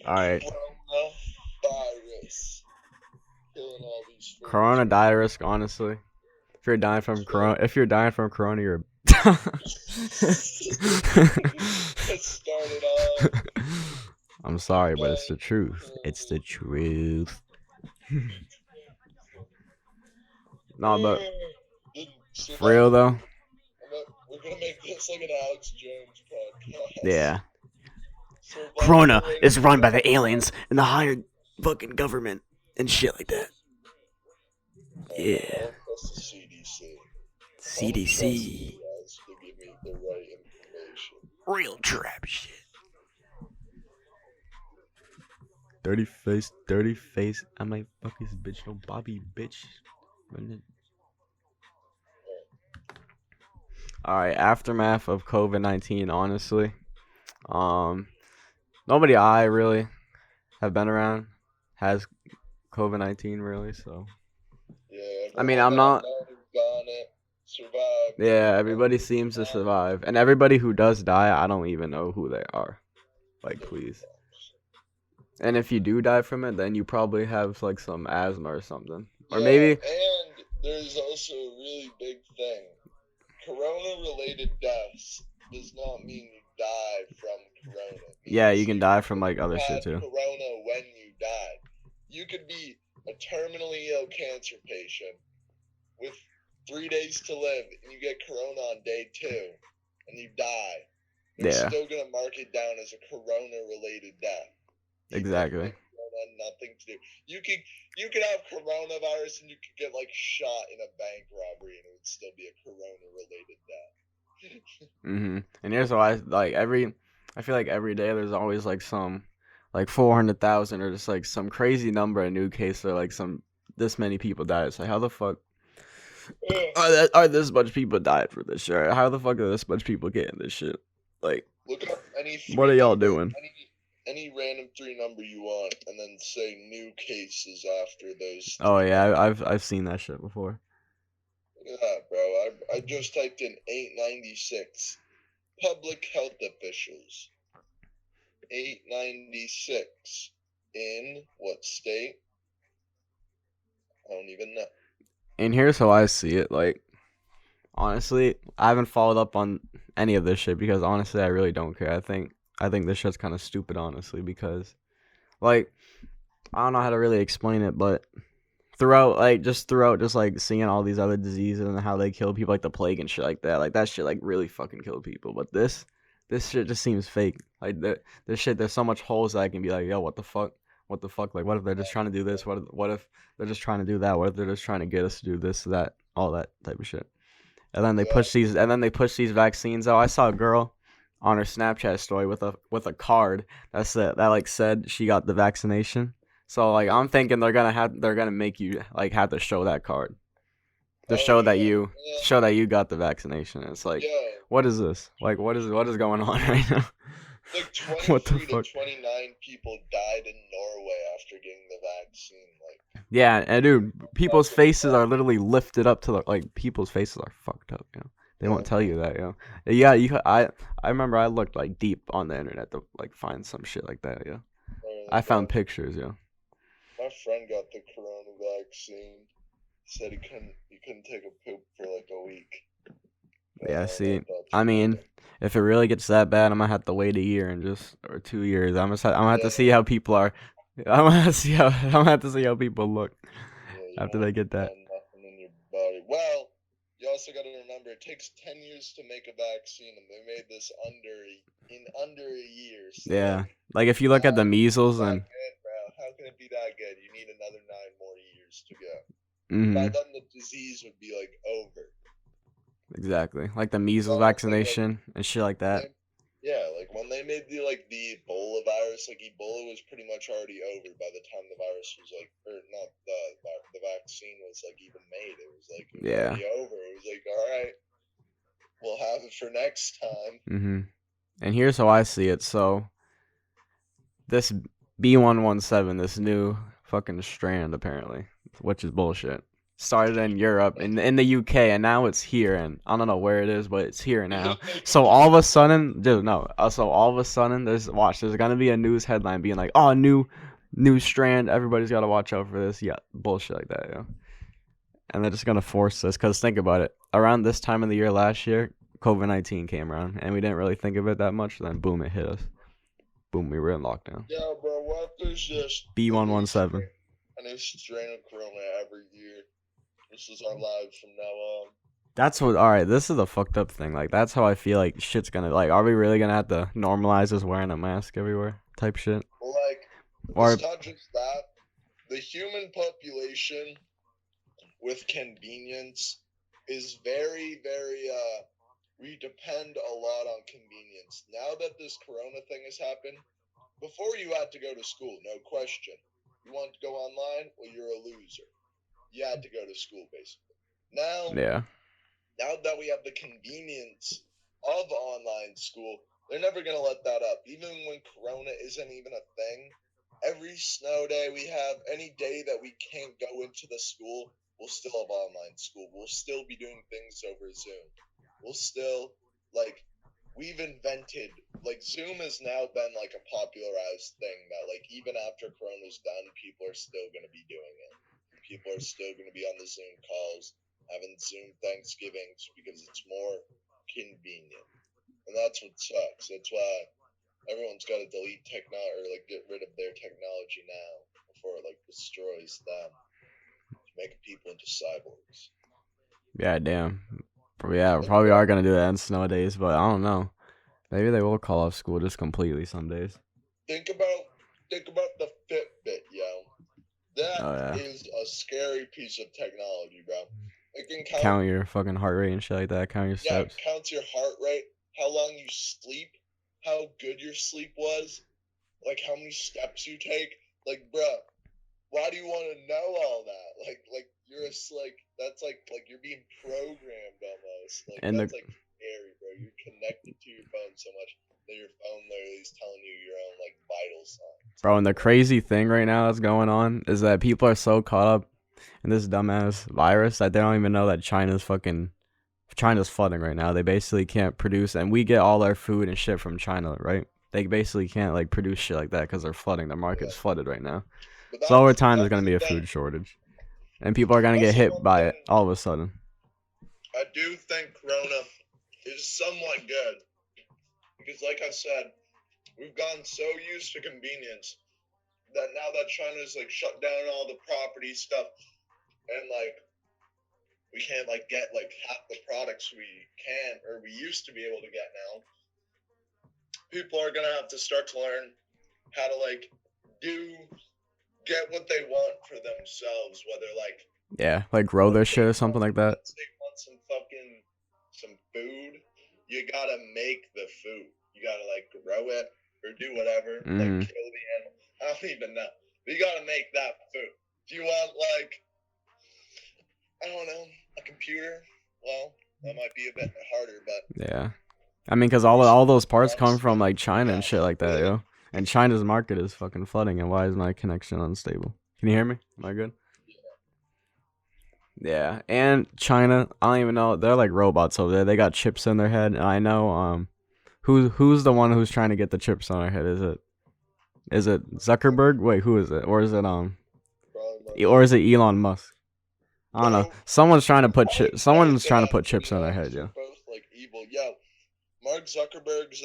All right. Coronavirus. Killing all these Corona fools. die risk, honestly. If you're dying from corona, you're. Let's start it off. I'm sorry, but it's Dying the from truth. It's the corona. truth. No, but for real Surviving. though, We're gonna make this like an Alex Jones podcast. yeah. Surviving Corona away is run by from the aliens and the higher fucking government and shit like that. I Yeah. don't trust the CDC. I don't trust you CDC. guys to give me the right information. Real trap shit. Dirty face. I might fuck this bitch. No Bobby, bitch. Alright, aftermath of COVID-19, honestly. Um, Nobody I really have been around has COVID-19, really, so. Yeah, I mean, everyone I'm that I've not. known who's got it survived. Yeah, And everybody seems to survive. And everybody who does die, I don't even know who they are. Like, please. And if you do die from it, then you probably have, like, some asthma or something. Or yeah, maybe. and there's also a really big thing. Corona-related deaths does not mean you die from corona. Yeah, you can die from, like, other You shit, had too. corona when you died. You could be a terminally ill cancer patient with 3 days to live, and you get corona on day 2, and you die. It's Yeah, still gonna mark it down as a corona-related death. exactly. Corona, nothing to do. You could have coronavirus and you could get like shot in a bank robbery, and it would still be a corona-related death. And here's why, I feel like every day there's always, like, some, like, 400,000 or just, like, some crazy number of new cases or, like, this many people died. It's like, how the fuck are this much people died for this shit? How the fuck are this much people getting this shit? Like, Look up any what are y'all doing? any random 3 number you want, and then say new cases after those. Oh yeah, I've seen that shit before. Look at that, bro. I just typed in 896. Public health officials. 896 in what state? I don't even know. And here's how I see it. Like, honestly, I haven't followed up on any of this shit because honestly, I really don't care. I think this shit's kind of stupid, honestly, because, like, I don't know how to really explain it, but throughout just like seeing all these other diseases and how they kill people, like the plague and shit like that shit like really fucking killed people. But this shit just seems fake. Like, this shit, there's so much holes that I can be like, yo, what the fuck? What the fuck? Like, what if they're just trying to do this? What if they're just trying to do that? What if they're just trying to get us to do this, that, all that type of shit? And then they push these vaccines out. I saw a girl on her Snapchat story with a card that said she got the vaccination. So, like, I'm thinking they're gonna make you, like, have to show that card to show that you got the vaccination. It's like, Yo, what is this? Like, what is going on right now? like What the 23 fuck? to 29 people died in Norway after getting the vaccine. Like, Yeah, and dude, people's faces are literally lifted up to people's faces are fucked up. They won't tell you that. Yeah, I remember I looked, like, deep on the internet to, like, find some shit like that. Yeah, I found pictures. Yeah. My friend got the corona vaccine. Said he couldn't take a poop for like a week. Yeah, see, I mean, if it really gets that bad, I'm gonna have to wait a year or 2 years. I'm gonna have to see how people are. I'm gonna have to see how people look after they get that. Nothing in your body. Well, you also got to remember it takes 10 years to make a vaccine, and they made this in under a year. So, yeah, like if you look at the measles and. Good, bro. How can it be that good? You need another 9 more years to go. Mm-hmm. By then, the disease would be like over. Exactly, like the measles vaccination and shit like that. Yeah, like when they made the Ebola virus, like Ebola was pretty much already over by the time the virus was or not the vaccine was like even made. It was like already over. It was like, all right, we'll have it for next time. Mm-hmm. And here's how I see it. So this B117, this new fucking strand apparently, which is bullshit. started in Europe and in the UK, and now it's here, and I don't know where it is, but it's here now. They So all of a completely- sudden, dude, no. So all of a sudden, there's gonna be a news headline being like, "Oh, new strand. Everybody's gotta watch out for this." Yeah, bullshit like that, yeah. And they're just gonna force this, cause think about it. Around this time of the year last year, COVID-19 came around, and we didn't really think of it that much. Then boom, it hit us. Boom, we were in lockdown. Yeah, bro. What if there's just B117. a new strain of corona every year? This is our lives from now on. That's what. All right, this is a fucked up thing. Like, that's how I feel like shit's gonna. Like, are we really gonna have to normalize us wearing a mask everywhere? Type shit. Like, Or it's not just that. The human population with convenience is very, very. We depend a lot on convenience. Now that this corona thing has happened, before you had to go to school, no question. You want to go online? Well, you're a loser. You had to go to school, basically. yeah, Now that we have the convenience of online school, they're never going to let that up. Even when corona isn't even a thing, every snow day we have, any day that we can't go into the school, we'll still have online school. We'll still be doing things over Zoom. We'll still, like, we've invented, like, Zoom has now been, like, a popularized thing that, like, even after corona's done, people are still going to be doing it. People are still going to be on the Zoom calls, having Zoom Thanksgivings because it's more convenient. And that's what sucks. That's why everyone's got to delete or, like, get rid of their technology now before it, like, destroys them, making people into cyborgs. yeah, damn. Yeah, probably are gonna do that in snow days, but I don't know. Maybe they will call off school just completely some days. Think about the Fitbit, yo. That is a scary piece of technology, bro. It can count your fucking heart rate and shit like that. Count your steps. Yeah, counts your heart rate, how long you sleep, how good your sleep was, like how many steps you take. Like, bro, why do you want to know all that? Like you're that's like you're being programmed almost. Like, and that's like scary, bro. You're connected to your phone so much that your phone literally is telling you your own like vital signs. Bro, and the crazy thing right now that's going on is that people are so caught up in this dumbass virus that they don't even know that China's flooding right now. They basically can't produce, and we get all our food and shit from China, right? They basically can't like produce shit like that because they're flooding. Their market's flooded right now. So over time, there's gonna be a food shortage, and people are gonna get hit by it all of a sudden. I do think Corona is somewhat good because, like I said, we've gotten so used to convenience that now that China's like shut down all the property stuff and like we can't like get like half the products we can or we used to be able to get now, people are gonna have to start to learn how to like get what they want for themselves, whether like grow their shit or something like that. If they want some food, you gotta make the food. You gotta like grow it or do whatever, like kill the animal. I don't even know. But you gotta make that food. If you want like, I don't know, a computer, well, that might be a bit harder, but yeah. I mean, because all those parts come from like China and shit like that, yo. And China's market is fucking flooding. And why is my connection unstable? Can you hear me? Am I good? Yeah. And China, I don't even know. They're like robots over there. They got chips in their head. And I know who's the one who's trying to get the chips on their head? Is it Zuckerberg? Wait, who is it? Or is it Elon Musk? I don't know. Someone's trying to put chips on their head, yeah. Both like evil. Yo, Mark Zuckerberg's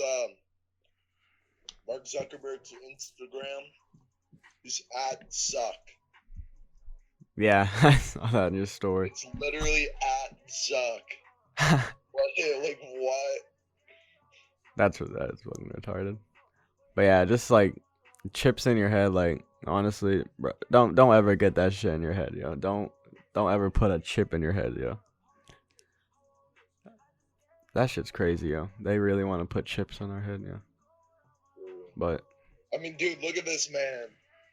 Instagram is @suck. Yeah, I saw that in your story. It's literally @suck. Like what? That's fucking retarded. But yeah, just like chips in your head. Like honestly, bro, don't ever get that shit in your head, yo. Don't ever put a chip in your head, yo. That shit's crazy, yo. They really want to put chips on our head, yo. But I mean, dude, look at this man.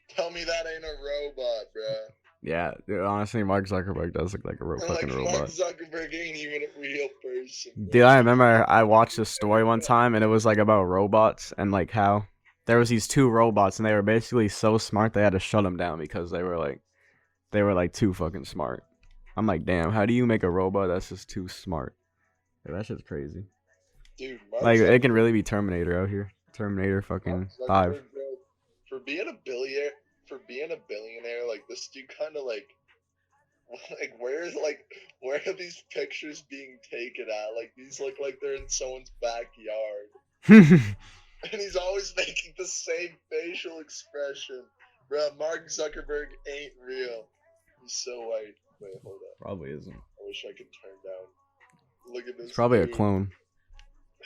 Tell me that ain't a robot, bruh. Yeah, dude, honestly, Mark Zuckerberg does look like a fucking robot. Mark Zuckerberg ain't even a real person. Bro. Dude, I remember I watched this story one time, and it was like about robots and like how there was these two robots, and they were basically so smart they had to shut them down because they were like too fucking smart. I'm like, damn, how do you make a robot that's just too smart? Yeah, that shit's crazy. Dude, Mark Like, it can Zuckerberg, really be Terminator out here. Terminator fucking 5. Bro, for being a billionaire, like this dude kind of like where are these pictures being taken at? Like these look like they're in someone's backyard. And he's always making the same facial expression. Bro, Mark Zuckerberg ain't real. He's so white. Wait, hold up. Probably isn't. I wish I could turn down. Look at this. It's probably dude. a clone.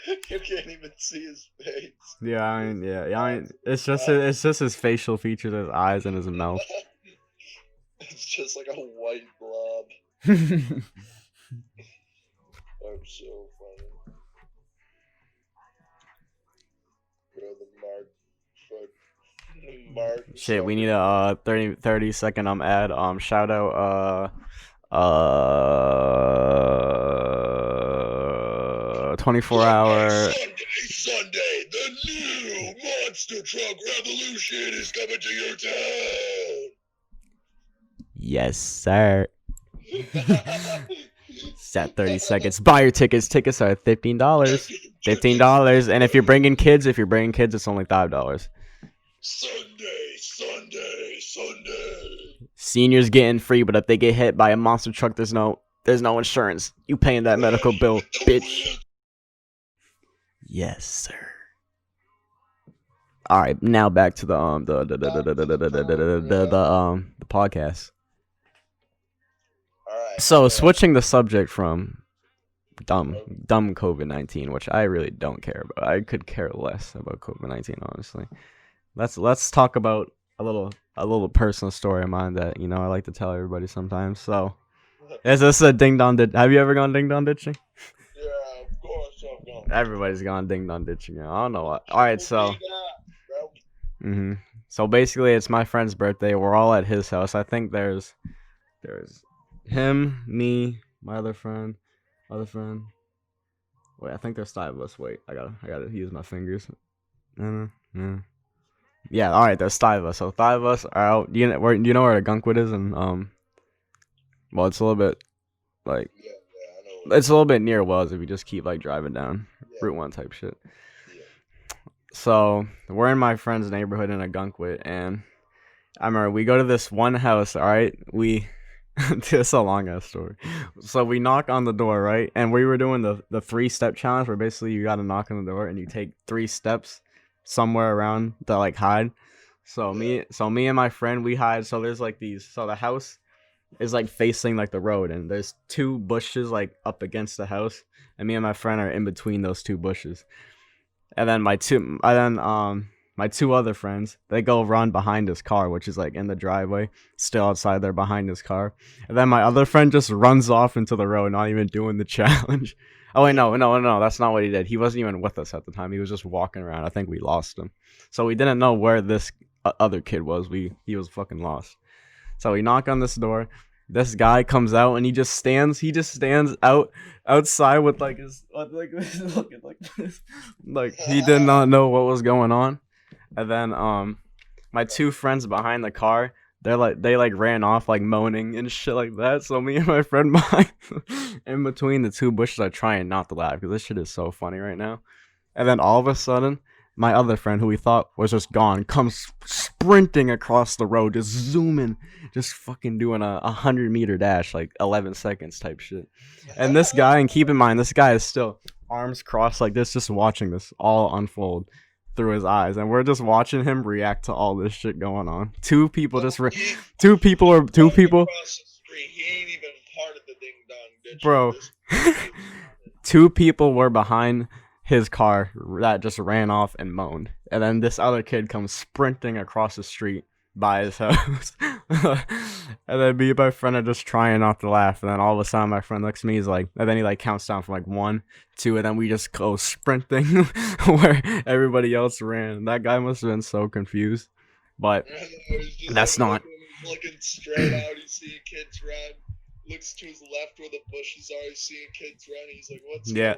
You can't even see his face. Yeah, I mean, it's just his facial features, his eyes, and his mouth. It's just like a white blob. Shit, I'm so funny. Bro, the Mark. we need a 30 second ad. Shout out 24-hour. Sunday, the new monster truck revolution is coming to your town. Yes, sir. It's at 30 seconds. Buy your tickets. Tickets are $15. $15. And if you're bringing kids, it's only $5. Sunday. Seniors getting free, but if they get hit by a monster truck, there's no insurance. You paying that medical bill, bitch. Yes, sir. All right, now back to the podcast. All right. So switching the subject from dumb COVID-19, which I really don't care about. I could care less about COVID-19, honestly. Let's talk about a little personal story of mine that I like to tell everybody sometimes. So, is this a ding dong? Have you ever gone ding dong ditching? Yeah, of course I've gone. Everybody's gone ding dong ditching. I don't know what. All right, so. So basically, it's my friend's birthday. We're all at his house. I think there's him, me, my other friend. Wait, I think there's 5 of us. Wait, I gotta use my fingers. Yeah, all right. There's 5 of us. So 5 of us are out. Do you know where the Gunkwood is? And well, it's a little bit like I know. It's a little bit near Wells if you just keep like driving down Route 1 type shit. Yeah. So we're in my friend's neighborhood in a Gunkwood, and I remember we go to this one house. All right, it's a long ass story. So we knock on the door, right? And we were doing the 3-step challenge where basically you got to knock on the door and you take 3 steps somewhere around to like hide. So me and my friend, we hide. So there's like these. So the house is like facing like the road, and there's 2 bushes like up against the house, and me and my friend are in between those 2 bushes. And then my 2 other friends, they go run behind his car, which is like in the driveway, still outside there behind his car. And then my other friend just runs off into the road, not even doing the challenge. Oh wait, no, that's not what he did. He wasn't even with us at the time. He was just walking around. I think we lost him. So we didn't know where this other kid was. He was fucking lost. So we knock on this door. This guy comes out and he just stands outside with like his looking like this. Like he did not know what was going on. And then my 2 friends behind the car, they ran off like moaning and shit like that. So me and my friend behind in between the 2 bushes are trying not to laugh because this shit is so funny right now. And then all of a sudden, my other friend, who we thought was just gone, comes sprinting across the road, just zooming, just fucking doing a 100-meter dash, like 11 seconds type shit. And this guy, and keep in mind, this guy is still arms crossed like this, just watching this all unfold through his eyes, and we're just watching him react to all this shit going on. 2 people just two people. He ain't even part of the ding dong ditch. Bro, 2 people were behind his car that just ran off and moaned, and then this other kid comes sprinting across the street by his house. And then me and my friend are just trying not to laugh, and then all of a sudden my friend looks at me, he's like, and then he like counts down from like 1, 2, and then we just go sprinting where everybody else ran. That guy must have been so confused, but that's not looking straight out. He's seeing kids run, looks to his left where the bushes are, he's seeing kids run, he's like, what's going on?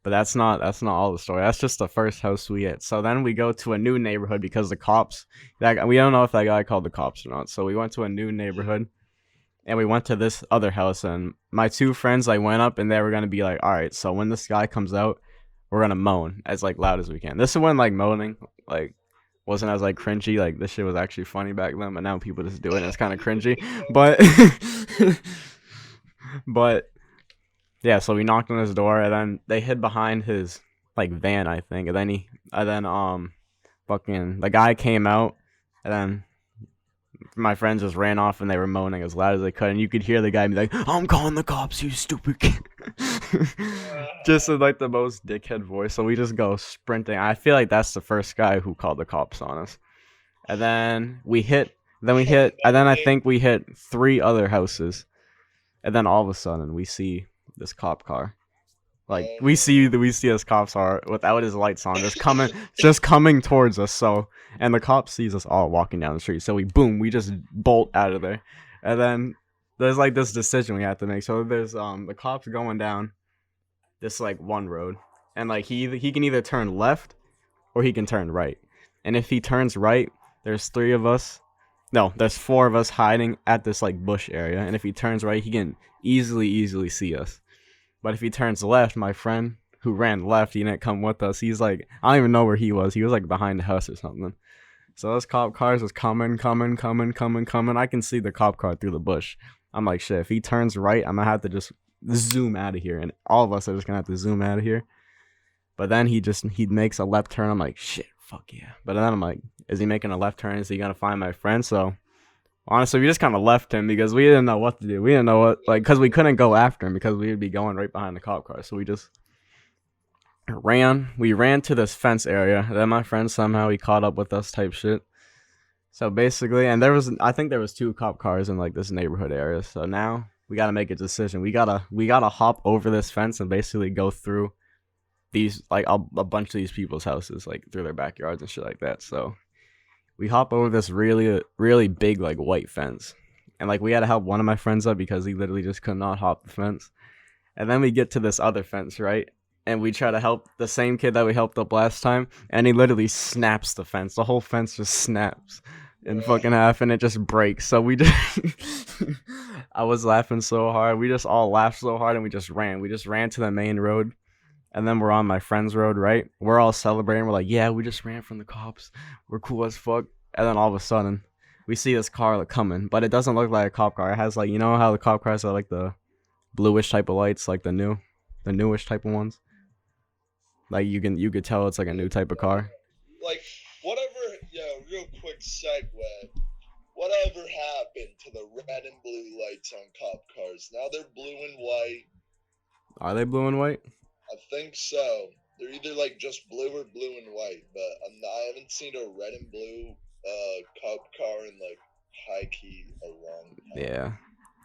But that's not all the story. That's just the first house we hit. So then we go to a new neighborhood because the cops, we don't know if that guy called the cops or not. So we went to a new neighborhood, and we went to this other house, and my two friends like went up, and they were gonna be like, all right, so when this guy comes out, we're gonna moan as like loud as we can. This is when like moaning like wasn't as like cringy. Like this shit was actually funny back then, but now people just do it and it's kind of cringy. But but yeah, so we knocked on his door, and then they hid behind his like van, I think, and then fucking the guy came out, and then my friends just ran off, and they were moaning as loud as they could, and you could hear the guy be like, "I'm calling the cops, you stupid kid." Just in like the most dickhead voice. So we just go sprinting. I feel like that's the first guy who called the cops on us. And then I think we hit 3 other houses, and then all of a sudden we see this cop car. Like we see this cop car without his lights on, just coming towards us. So, and the cop sees us all walking down the street. So we just bolt out of there. And then there's like this decision we have to make. So there's the cops going down this like one road, and like he can either turn left or he can turn right. And if he turns right, there's 4 of us hiding at this like bush area. And if he turns right, he can easily see us. But if he turns left, my friend who ran left, he didn't come with us. He's like, I don't even know where he was. He was like behind the house or something. So those cop cars was coming. I can see the cop car through the bush. I'm like, shit, if he turns right, I'm gonna have to just zoom out of here. And all of us are just gonna have to zoom out of here. But then he makes a left turn. I'm like, shit, fuck yeah. But then I'm like, is he making a left turn? Is he gonna find my friend? So honestly, we just kind of left him because we didn't know what to do. We didn't know what, like, because we couldn't go after him because we would be going right behind the cop car. So we just ran. We ran to this fence area. Then my friend somehow he caught up with us type shit. So basically, and I think there was 2 cop cars in like this neighborhood area. So now we gotta make a decision. We gotta hop over this fence and basically go through these like a bunch of these people's houses, like through their backyards and shit like that. So we hop over this really big like white fence, and like we had to help one of my friends up because he literally just could not hop the fence. And then we get to this other fence, right? And we try to help the same kid that we helped up last time, and he literally snaps the fence. The whole fence just snaps in fucking half, and it just breaks. So we just I was laughing so hard. We just all laughed so hard, and we just ran. We just ran to the main road. And then we're on my friend's road, right? We're all celebrating. We're like, yeah, we just ran from the cops. We're cool as fuck. And then all of a sudden, we see this car like coming, but it doesn't look like a cop car. It has like, you know how the cop cars are like the bluish type of lights, like the newish type of ones. Like you could tell it's like a new type of car. Like whatever, real quick segue. Whatever happened to the red and blue lights on cop cars? Now they're blue and white. Are they blue and white? I think so. They're either like just blue or blue and white, but I haven't seen a red and blue cop car in like high key a long time. Yeah.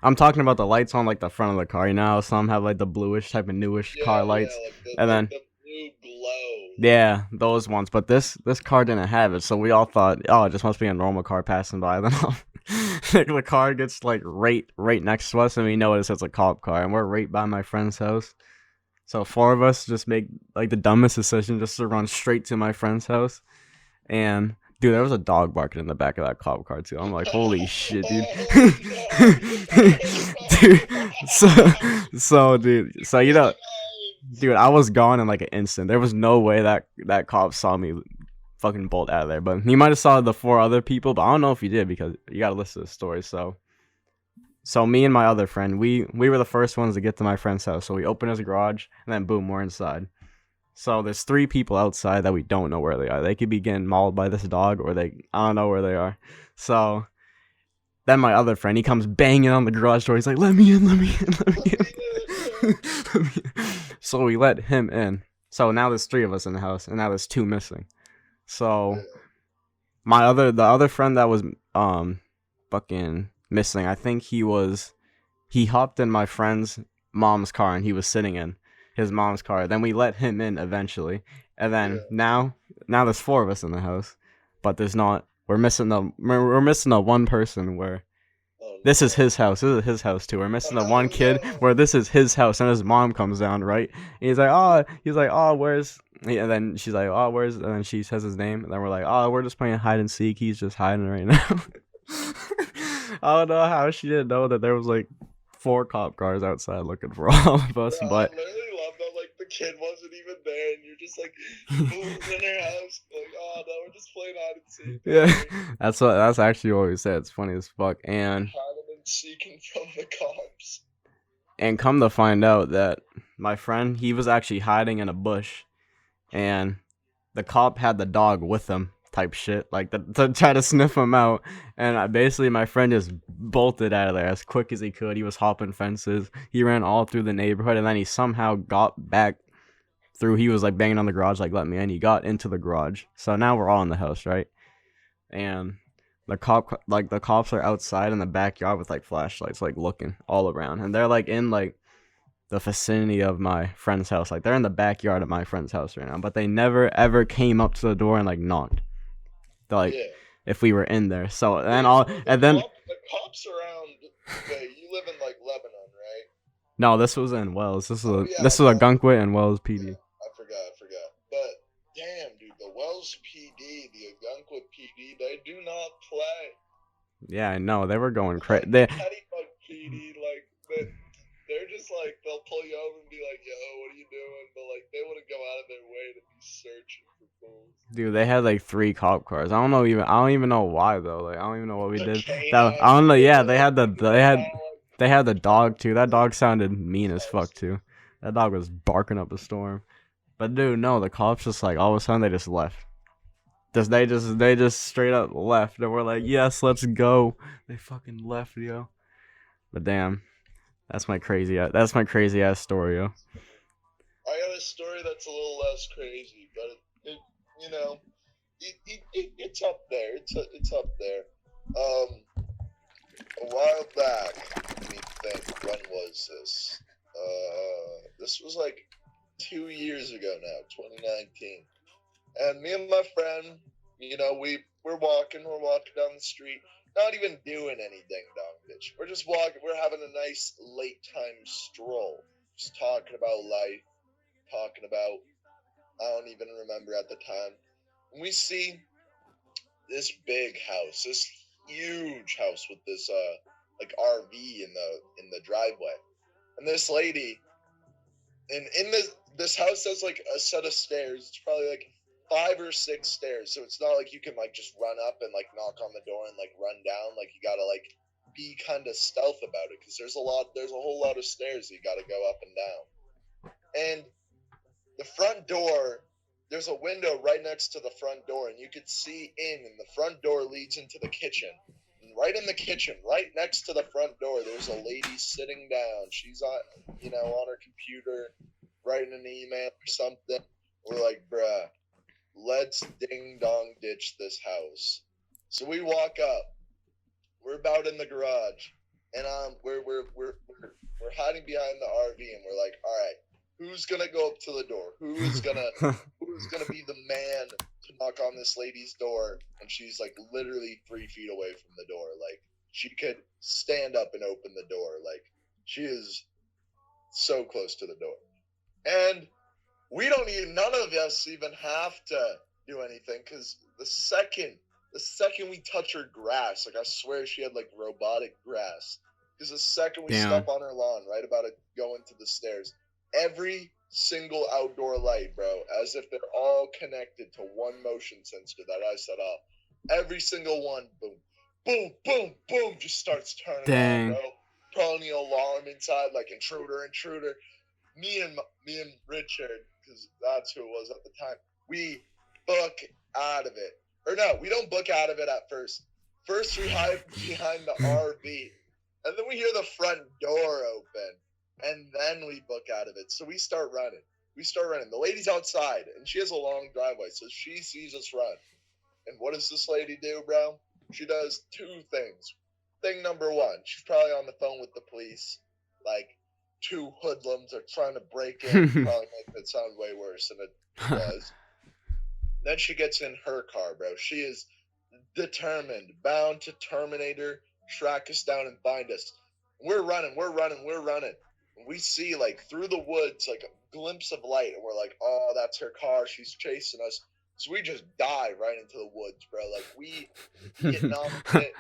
I'm talking about the lights on like the front of the car. You know how some have like the bluish type of newish car lights, like and then the blue glow. Yeah, those ones. But this car didn't have it, so we all thought, oh, it just must be a normal car passing by. Then the car gets like right next to us, and we notice it's a cop car, and we're right by my friend's house. So 4 of us just make like the dumbest decision just to run straight to my friend's house. And dude, there was a dog barking in the back of that cop car too. I'm like, holy shit, dude. Dude, so you know, dude, I was gone in like an instant. There was no way that cop saw me fucking bolt out of there. But he might have saw the 4 other people, but I don't know if he did because you gotta listen to the story. So me and my other friend, we were the first ones to get to my friend's house. So we open his garage, and then boom, we're inside. So there's 3 people outside that we don't know where they are. They could be getting mauled by this dog, or I don't know where they are. So then my other friend, he comes banging on the garage door. He's like, let me in. So we let him in. So now there's 3 of us in the house, and now there's 2 missing. So the other friend that was fucking missing, I think he hopped in my friend's mom's car, and he was sitting in his mom's car. Then we let him in eventually, and then now there's 4 of us in the house, but we're missing the one person where this is his house. This is his house too. We're missing the one kid where this is his house, and his mom comes down, right? And he's like, where's? And then she's like, oh, where's? And then she says his name, and then we're like, oh, we're just playing hide and seek. He's just hiding right now. I don't know how she didn't know that there was like 4 cop cars outside looking for all of us, Bro, but I literally love that, like, the kid wasn't even there, and you're just, like, moving in her house, like, oh, no, we're just playing hide and seek, yeah, don't worry. that's actually what we said. It's funny as fuck, and Hiding and seeking from the cops. come to find out that my friend, he was actually hiding in a bush, and the cop had the dog with him, type shit, like to try to sniff him out. And basically, my friend just bolted out of there as quick as he could. He was hopping fences. He ran all through the neighborhood, and then he somehow got back through. He was like banging on the garage, like, let me in. He got into the garage. So now we're all in the house, right? And the cops are outside in the backyard with like flashlights, like looking all around, and they're like in like the vicinity of my friend's house. Like they're in the backyard of my friend's house right now, but they never ever came up to the door and like knocked. They're like, Yeah. if we were in there. So then The cops around. Wait, you live in like Lebanon, right? no, this was in Wells. This was Yeah, a Gunkwit and Wells PD. Yeah, I forgot. But damn, dude, the Wells PD, the Ogunquit PD, they do not play. Yeah, I know. They were going Like, crazy. the Pettibug PD, like, they're just like, they'll pull you over and be like, yo, what are you doing? But like, they wouldn't go out of their way to be searching for fools. Dude, they had like 3 cop cars. I don't even know why though. Like I don't even know what we The did. canines, I don't know. Yeah, like, they had the dog too. That dog sounded mean as fuck too. That dog was barking up a storm. But dude, no, the cops just like all of a sudden they just left. They just straight up left, and we're like, yes, let's go. They fucking left, yo. But damn, that's my crazy ass story, yo. I got a story that's a little less crazy, but it you know, it's up there. It's up there. A while back, let me think. When was this? This was like 2 years ago now, 2019. And me and my friend, we're walking down the street, not even doing anything, dong bitch. We're just walking. We're having a nice late time stroll, just talking about life, talking about I don't even remember at the time. And we see this big house, this huge house with this like RV in the driveway. And this lady in this house has like a set of stairs. It's probably like 5 or 6 stairs. So it's not like you can like just run up and like knock on the door and like run down. Like you gotta like be kind of stealth about it because there's a whole lot of stairs that you gotta go up and down. And the front door, there's a window right next to the front door, and you could see and the front door leads into the kitchen. And right in the kitchen, right next to the front door, there's a lady sitting down. She's on her computer, writing an email or something. We're like, bruh, let's ding dong ditch this house. So we walk up. We're about in the garage, and we're hiding behind the RV, and we're like, all right. Who's gonna go up to the door? Who's gonna be the man to knock on this lady's door? And she's like literally 3 feet away from the door. Like she could stand up and open the door. Like she is so close to the door. And none of us even have to do anything because the second we touch her grass, like I swear she had like robotic grass. Because the second we step on her lawn, right about to go into the stairs, every single outdoor light, bro, as if they're all connected to one motion sensor that I set up. Every single one, boom, boom, boom, boom, just starts turning on, bro. Probably the alarm inside, like intruder. Me and Richard, because that's who it was at the time, we book out of it. Or no, we don't book out of it at first. First we hide behind the RV, and then we hear the front door open. And then we book out of it. So we start running. The lady's outside, and she has a long driveway, so she sees us run. And what does this lady do, bro? She does 2 things. Thing number 1, she's probably on the phone with the police. Like, 2 hoodlums are trying to break in. Probably make it sound way worse than it was. Then she gets in her car, bro. She is determined, bound to Terminator, track us down and find us. We're running. We see like through the woods like a glimpse of light, and we're like, oh, that's her car, she's chasing us. So we just dive right into the woods, bro. Like we Vietnam it.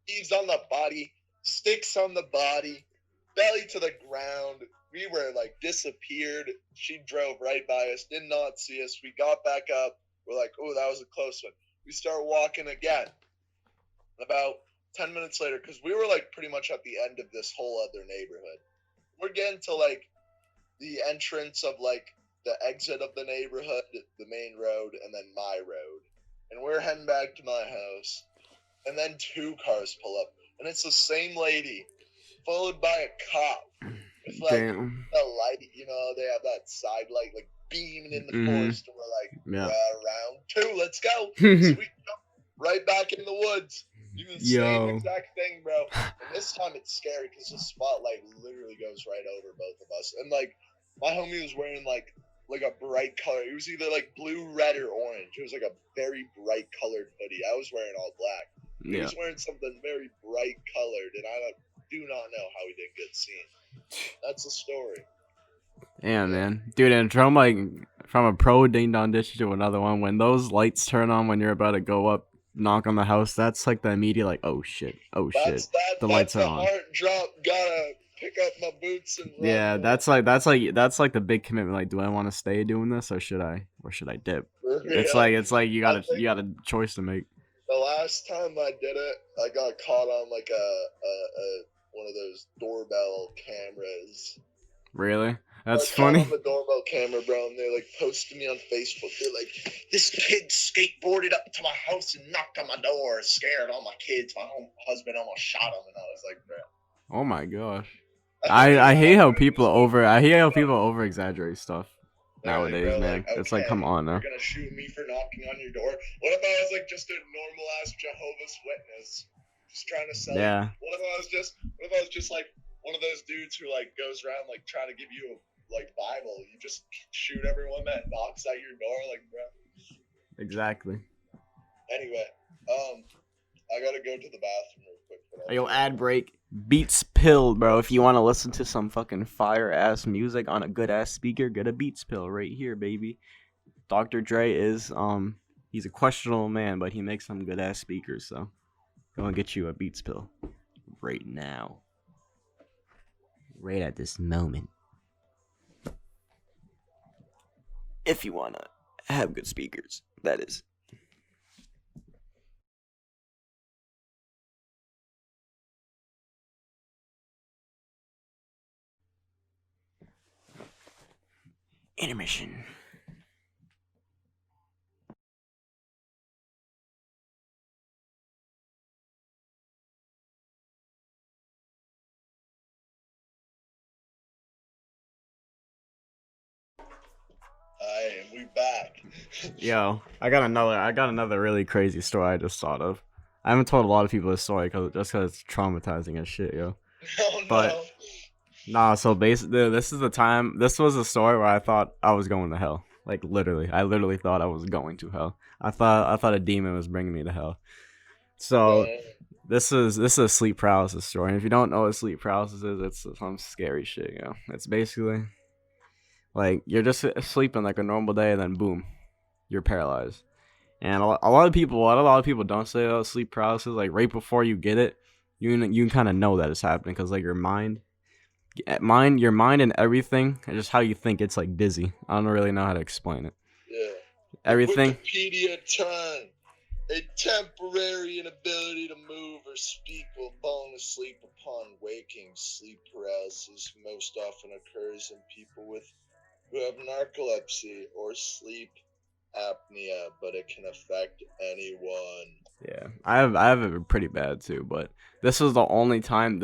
Leaves on the body, sticks on the body, belly to the ground. We were like disappeared. She drove right by us, did not see us. We got back up. We're like, oh, that was a close one. We start walking again. About 10 minutes later, because we were like pretty much at the end of this whole other neighborhood. We're getting to like the entrance of like the exit of the neighborhood, the main road, and then my road. And we're heading back to my house. And then 2 cars pull up. And it's the same lady, followed by a cop. With like Damn. the light, they have that side light like beaming in the forest. And we're like, round 2, let's go. So we jump right back in the woods. Do the same exact thing, bro. And this time it's scary because the spotlight literally goes right over both of us. And like, my homie was wearing like a bright color. It was either like blue, red, or orange. It was like a very bright colored hoodie. I was wearing all black. He was wearing something very bright colored, and I do not know how he didn't get seen. That's the story. Yeah, man. Dude, and from a pro ding dong dish to another one, when those lights turn on when you're about to go up, knock on the house, that's like the immediate like, oh shit. The lights are on. Heart drop, gotta pick up my boots and run. Yeah, that's like the big commitment. Like, do I want to stay doing this or should I dip? It's like you got a choice to make. The last time I did it, I got caught on like a one of those doorbell cameras. Really? That's funny. On the doorbell camera, bro, and they're like posting me on Facebook. They're like, this kid skateboarded up to my house and knocked on my door, scared all my kids. My husband almost shot him, and I was like, bro. Oh my gosh. I hate how people over exaggerate stuff nowadays, bro, man. Like, okay, it's like, come on now. You're gonna shoot me for knocking on your door? What if I was like just a normal ass Jehovah's Witness, just trying to sell? Yeah. What if I was just like one of those dudes who like goes around like trying to give you a like Bible? You just shoot everyone that knocks at your door, like, bro. Exactly. Anyway, I gotta go to the bathroom real quick. Yo, ad break. Beats Pill, bro. If you want to listen to some fucking fire ass music on a good ass speaker, get a Beats Pill right here, baby. Dr. Dre is he's a questionable man, but he makes some good ass speakers, so go and get you a Beats Pill right now. Right at this moment. If you want to have good speakers, that is. Intermission. And we back. Yo, I got another really crazy story I just thought of. I haven't told a lot of people this story because it's traumatizing as shit, yo. Oh, no. But nah, so basically, this was the story where I thought I was going to hell. Like, literally, I literally thought I was going to hell. I thought a demon was bringing me to hell. So this is a sleep paralysis story. And if you don't know what sleep paralysis is, it's some scary shit, yo. It's basically like you're just sleeping like a normal day, and then boom, you're paralyzed. And a lot of people don't say sleep paralysis. Like right before you get it, you kind of know that it's happening because like your mind and everything, and just how you think, it's like dizzy. I don't really know how to explain it. Yeah. Everything. Wikipedia time. A temporary inability to move or speak while falling asleep upon waking. Sleep paralysis most often occurs in people who have narcolepsy or sleep apnea, but it can affect anyone. Yeah, I have it pretty bad too, but this was the only time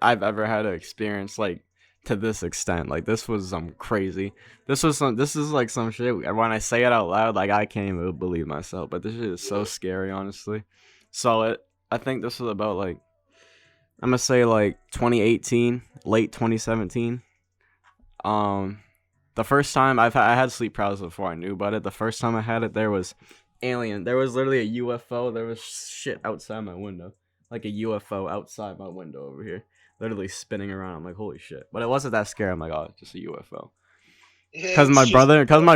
I've ever had to experience like to this extent. Like this was crazy. This is like some shit. When I say it out loud, like I can't even believe myself. But this shit is so scary, honestly. So I think this was about like, I'm gonna say like 2018, late 2017. The first time I had sleep paralysis before I knew about it. The first time I had it, there was alien. There was literally a UFO. There was shit outside my window, like a UFO outside my window over here, literally spinning around. I'm like, holy shit! But it wasn't that scary. I'm like, oh, it's just a UFO. Because my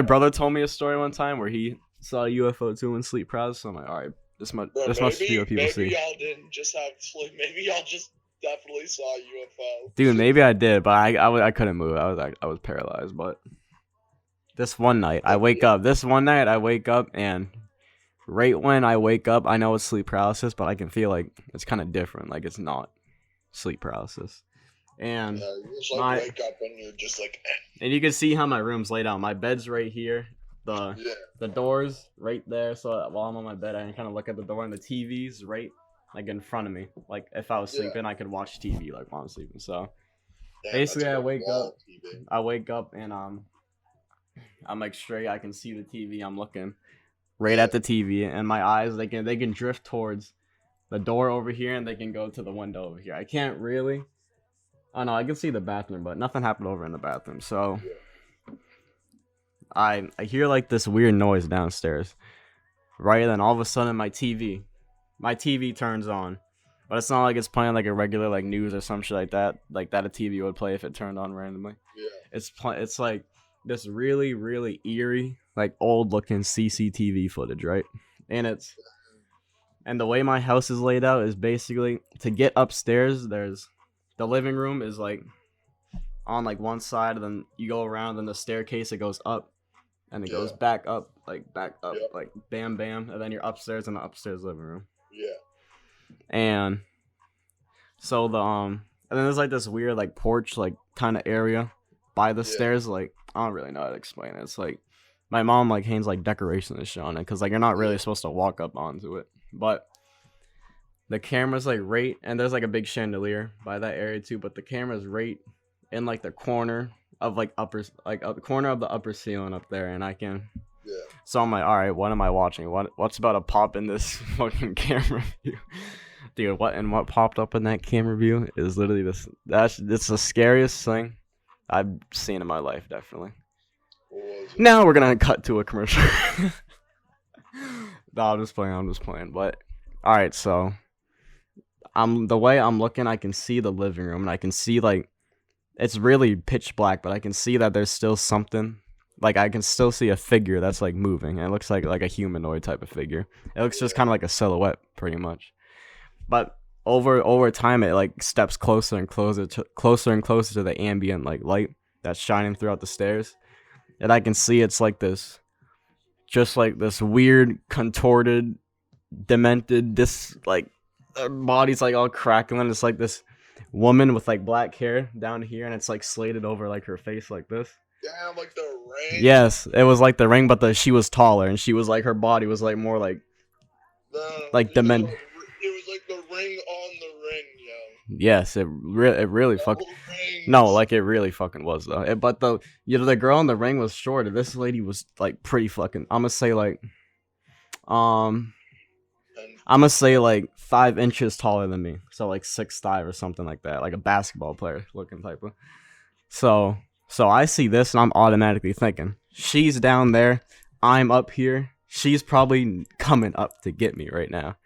brother told me a story one time where he saw a UFO too in sleep paralysis. So I'm like, all right, Bro, this must be what people maybe see. y'all didn't just have maybe y'all just definitely saw a UFO. Dude, maybe I did, but I couldn't move. I was paralyzed. But this one night, I wake up. And right when I wake up, I know it's sleep paralysis, but I can feel like it's kind of different. Like it's not sleep paralysis. And you just like wake up and you're just like. And you can see how my room's laid out. My bed's right here. The door's right there. So while I'm on my bed, I can kind of look at the door, and the TV's right like in front of me. Like if I was sleeping, I could watch TV like while I'm sleeping. So basically, I wake up and I'm like straight. I can see the TV. I'm looking right at the TV, and my eyes they can drift towards the door over here, and they can go to the window over here. I can't really. Oh no, I can see the bathroom, but nothing happened over in the bathroom. So I hear like this weird noise downstairs. Right, and then all of a sudden my TV turns on. But it's not like it's playing like a regular like news or some shit like that a TV would play if it turned on randomly. Yeah. It's like this really, really eerie, like old looking CCTV footage, right? And the way my house is laid out is basically to get upstairs, there's the living room is like on like one side, and then you go around, then the staircase it goes up, and it goes back up, like bam bam, and then you're upstairs in the upstairs living room. Yeah. And so and then there's like this weird like porch like kind of area by the stairs. Like I don't really know how to explain it. It's like my mom like hangs like decorations and shit on it because like you're not really supposed to walk up onto it, but the camera's like right, and there's like a big chandelier by that area too, but the camera's right in like the corner of like the corner of the upper ceiling up there, and I can. Yeah. So I'm like, all right, what am I watching? What's about to pop in this fucking camera view? Dude, what popped up in that camera view is literally this. It's the scariest thing I've seen in my life, definitely. Now we're gonna cut to a commercial. No, I'm just playing. But all right, so the way I'm looking, I can see the living room, and I can see like it's really pitch black, but I can see that there's still something. Like I can still see a figure that's like moving, and it looks like a humanoid type of figure. It looks just kind of like a silhouette, pretty much. But over time, it like steps closer and closer to the ambient like light that's shining throughout the stairs, and I can see it's like this, just like this weird, contorted, demented, this like her body's like all crackling. It's like this woman with like black hair down here, and it's like slated over like her face like this. Damn, like the Ring. Yes, it was like the Ring, but she was taller, and she was like her body was like more like demented. It was like the Ring on the Ring, yo. Yes, it really fucking. No, like it really fucking was though. But the girl in the Ring was shorter. This lady was like pretty fucking. I'm gonna say like 5 inches taller than me, so like 6'5" or something like that, like a basketball player looking type of. So I see this, and I'm automatically thinking she's down there, I'm up here. She's probably coming up to get me right now.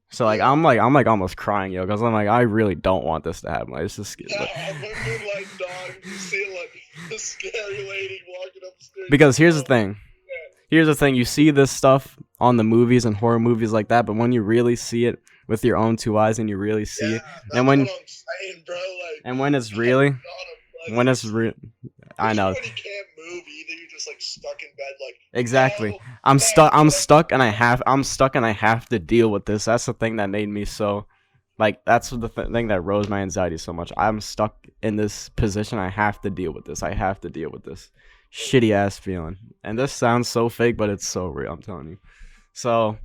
So like I'm almost crying, yo, because I'm like I really don't want this to happen. Like, it's just scary. I remember like dog, you see like the scary lady walking upstairs. Because here's the thing. You see this stuff on the movies and horror movies like that, but when you really see it with your own 2 eyes and you really see it, and when what I'm saying, bro, like, and when it's really, when it's real, I know. When you can't move either, you're just like stuck in bed, like exactly. No, I'm stuck, and I have to deal with this. That's the thing that made me so, like, that's the thing that rose my anxiety so much. I'm stuck in this position. I have to deal with this. Shitty ass feeling. And this sounds so fake, but it's so real, I'm telling you. So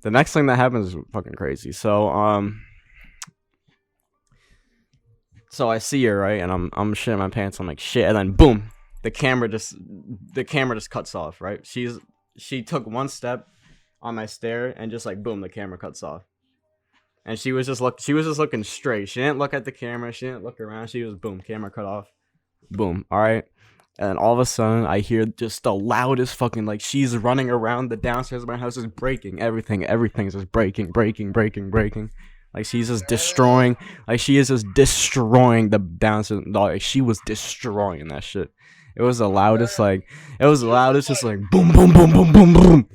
the next thing that happens is fucking crazy. So I see her, right, and I'm shitting my pants. I'm like shit, and then boom, the camera just cuts off, right? She took one step on my stair, and just like boom, the camera cuts off. And she was just looking straight. She didn't look at the camera, she didn't look around, she was boom, camera cut off. Boom, alright. And all of a sudden, I hear just the loudest fucking, like, she's running around the downstairs of my house, is breaking everything's just breaking. Like, she's just destroying, like, she is just destroying the downstairs, like, she was destroying that shit. It was the loudest, just like, boom, boom, boom, boom, boom, boom.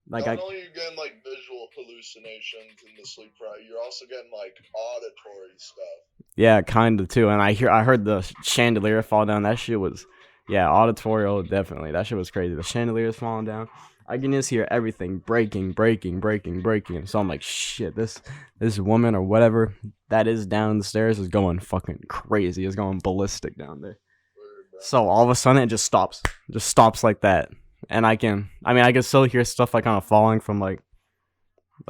Like, not only are you getting, like, visual, hallucinations in the sleep paralysis. You're also getting like auditory stuff. Yeah, kind of too. And I heard the chandelier fall down. That shit was, yeah, auditorial definitely. That shit was crazy. The chandelier is falling down. I can just hear everything breaking. So I'm like, shit, this woman or whatever that is down the stairs is going fucking crazy. Is going ballistic down there. So all of a sudden it just stops like that. And I can still hear stuff like kind of falling from like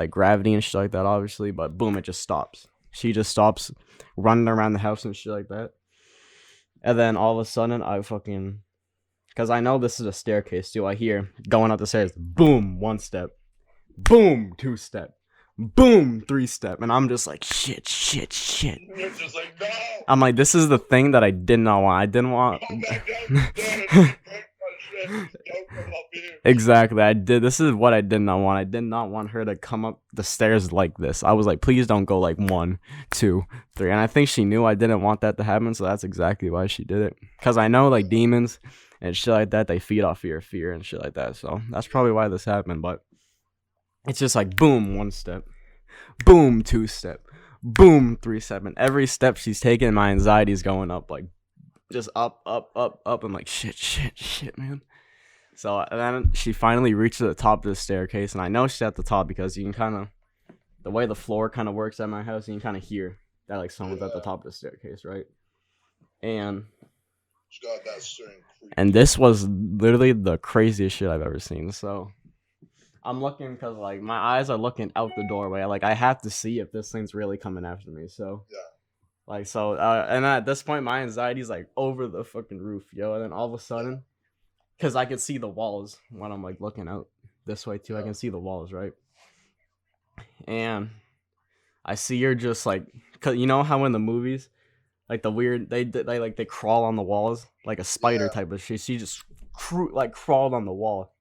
gravity and shit like that, obviously. But boom, it just stops. She just stops running around the house and shit like that. And then all of a sudden I fucking, because I know this is a staircase too. I hear going up the stairs, boom, 1 step, boom, 2 step, boom, 3 step, and I'm just like shit. You're just like, no. I'm like, this is the thing that I did not want. I didn't want. Come back downstairs. Don't come up here. Exactly. This is what I did not want. I did not want her to come up the stairs like this. I was like, please don't go like 1, 2, 3. And I think she knew I didn't want that to happen, so that's exactly why she did it. Because I know like demons and shit like that, they feed off fear and shit like that. So that's probably why this happened. But it's just like boom, 1 step, boom, 2 step, boom, 3 step. And every step she's taking, my anxiety is going up, like just up. I'm like, shit, man. So and then she finally reached the top of the staircase, and I know she's at the top because you can kind of, the way the floor kind of works at my house, you can kind of hear that like someone's at the top of the staircase, right? And this was literally the craziest shit I've ever seen. So I'm looking because like my eyes are looking out the doorway. Like I have to see if this thing's really coming after me. So like and at this point my anxiety's like over the fucking roof, yo. And then all of a sudden, because I can see the walls when I'm like looking out this way too. I can see the walls, right? And I see her just like, cause you know how in the movies, like the weird they crawl on the walls like a spider type of shit. She just crawled on the wall,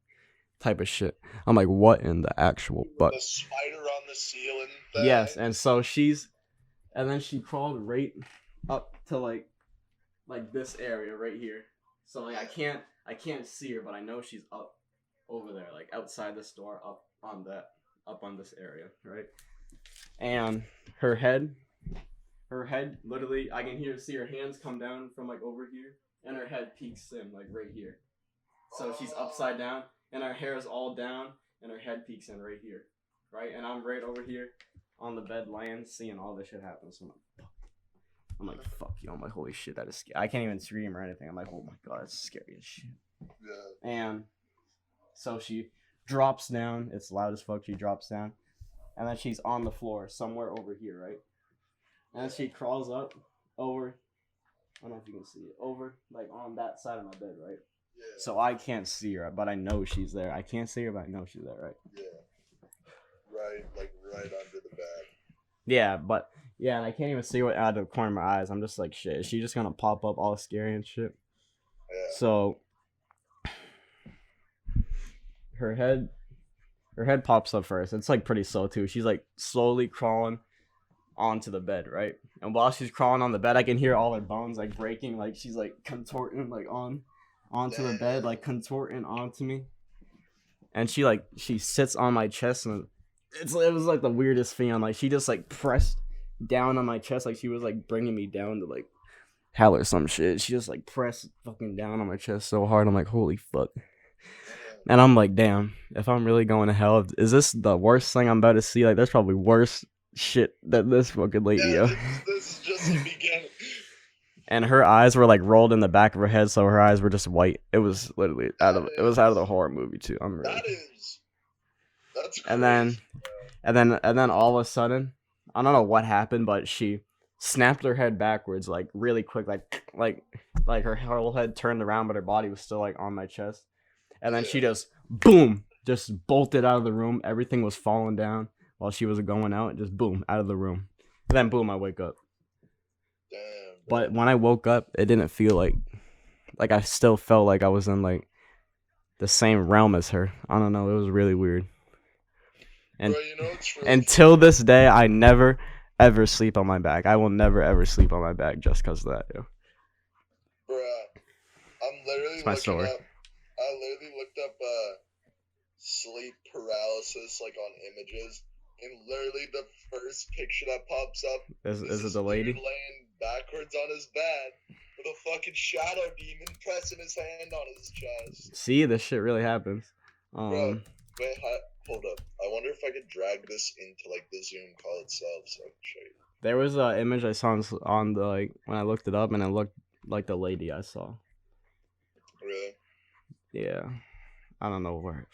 type of shit. I'm like, what in the actual butt? The spider on the ceiling thing. Yes, and so and then she crawled right up to like this area right here. So like I can't see her, but I know she's up over there, like outside this door, up on this area, right? And her head, literally, I can see her hands come down from like over here, and her head peeks in like right here. So she's upside down, and her hair is all down, and her head peeks in right here, right? And I'm right over here on the bed laying, seeing all this shit happen. So I'm like, fuck you. I'm like, holy shit, that is scary. I can't even scream or anything. I'm like, oh my god, that's scary as shit. Yeah. And so she drops down. It's loud as fuck. She drops down. And then she's on the floor somewhere over here, right? And then she crawls up over, I don't know if you can see it, over, like on that side of my bed, right? Yeah. So I can't see her, but I know she's there. I can't see her, but I know she's there, right? Yeah. Right under the bed. Yeah, and I can't even see what out of the corner of my eyes. I'm just like, shit, is she just gonna pop up all scary and shit? Yeah. So her head pops up first. It's like pretty slow too. She's like slowly crawling onto the bed, right? And while she's crawling on the bed, I can hear all her bones like breaking, like she's like contorting like onto the bed, like contorting onto me. And she sits on my chest, and it was like the weirdest feeling. Like she just like pressed down on my chest, like she was like bringing me down to like hell or some shit. She just like pressed fucking down on my chest so hard. I'm like, holy fuck. And I'm like, damn, if I'm really going to hell, is this the worst thing I'm about to see? Like, there's probably worse shit than this fucking lady, yo. This is just the beginning. And her eyes were like rolled in the back of her head, so her eyes were just white. It was literally out of the horror movie too. That's crazy. And then all of a sudden, I don't know what happened, but she snapped her head backwards, like really quick, like her whole head turned around, but her body was still like on my chest. And then she just boom, just bolted out of the room. Everything was falling down while she was going out. Just boom, out of the room. And then boom, I wake up. Damn. But when I woke up, it didn't feel like I still felt like I was in like the same realm as her. I don't know. It was really weird. And bro, you know, really until this day, I never ever sleep on my back. I will never ever sleep on my back just because of that. Yo. Bruh, I'm literally it's my story. I literally looked up sleep paralysis like on images, and literally the first picture that pops up Is this it the lady? dude laying backwards on his bed with a fucking shadow demon pressing his hand on his chest. See, this shit really happens. Bro, wait, hold up. I wonder if I could drag this into like the Zoom call itself so I can show you. There was an image I saw on the like when I looked it up, and it looked like the lady I saw. Really? Yeah, I don't know where.